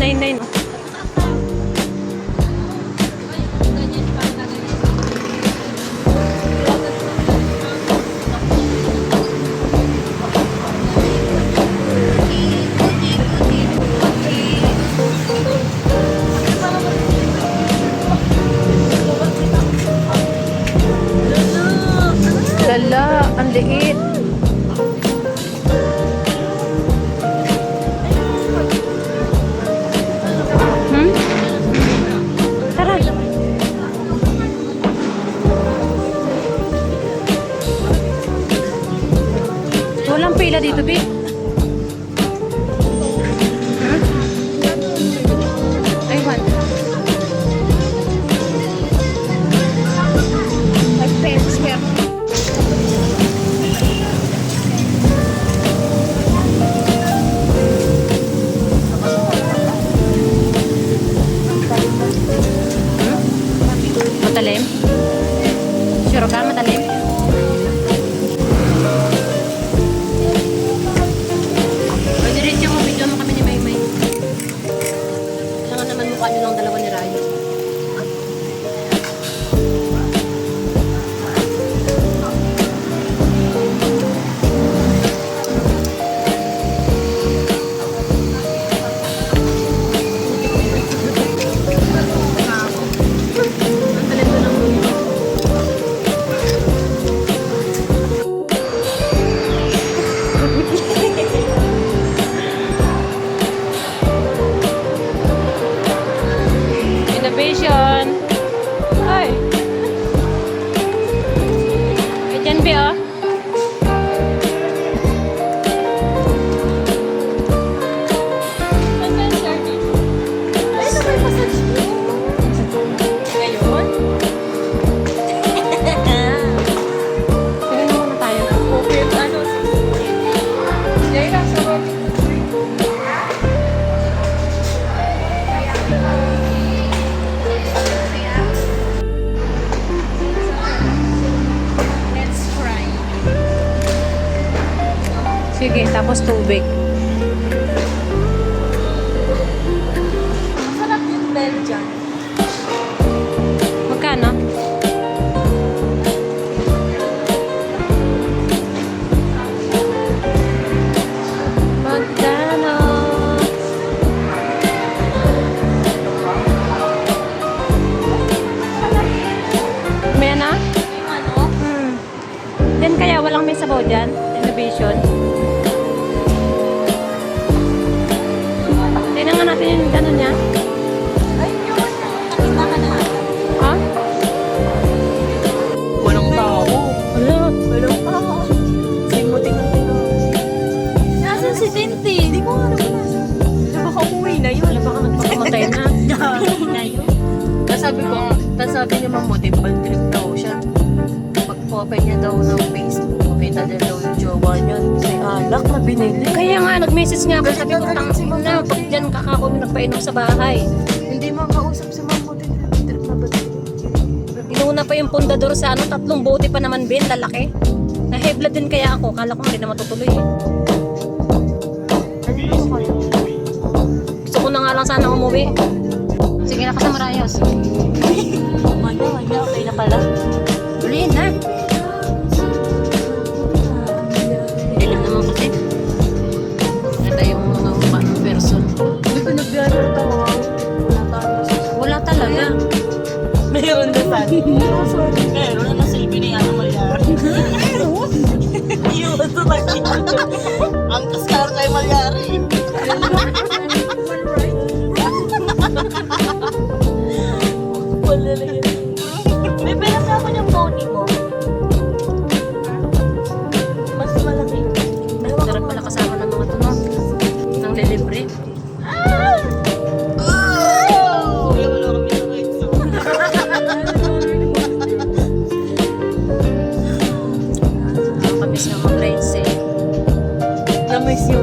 999. Lala, ang liit. Tara. Walang pila dito, Bi. Aywan. Like pens here. Matalim? Sure ka? Matalim? Pwede rin siya mo, video mo kami ni Maymay. Kailangan naman mukha nyo lang dalawa ni Rayo. Innovation. Ay. Diyan, Bi, oh. Ngayon? Tingnan mo muna tayo. Okay, ano? Jaira, sabag. Sige, tapos tubig. Masarap yung Belgian. Magkano? Magkano? May na? Yung ano? Yan kaya walang may sabaw dyan? Innovation. Tingnan nga natin yung ano niya. Ay, yun. Nakita ka na. Ha? Walang tao. Wala. Walang tao. Nasaan si Tinti? Hindi ko nga naman nasaan. Baka umuwi na yun. Wala baka magpakamatay na. Tapos sabi niya mamuti, bald-trip daw siya. Pag-open niya daw ng Facebook, makita niya daw yung jowa niya. May alak na binili. Kaya nga, nag-message nga ako. Sabi ko, tangin na, pag dyan kakako nagpainom sa bahay. Hindi makausap si mamuti. Trip na ba? Inuna pa yung pundador sa ano, 3 bote pa naman, Ben, lalaki. Nahebla din kaya ako. Kala ko hindi na matutuloy eh. Gusto ko na nga lang sana umuwi. Sige na, kasama Rayos. Wala, okay na pala. Uliin na. Dilim naman kasi. Ito yung mga paano person. Hindi ko nagbiyahe ng tawa. Wala talaga. Mayroon na sa Meron na nasilbi ni Ana Malyari. Yun, ito nakita. Ang kaskar kay Malyari. Wala lang yun. May pera sa ako yung pony mo. Mas malaki. Sarap pala kasama ng mga tunog. Nang lilibre. Wala kami na rights. Kamis na mag-rides eh. na-miss yung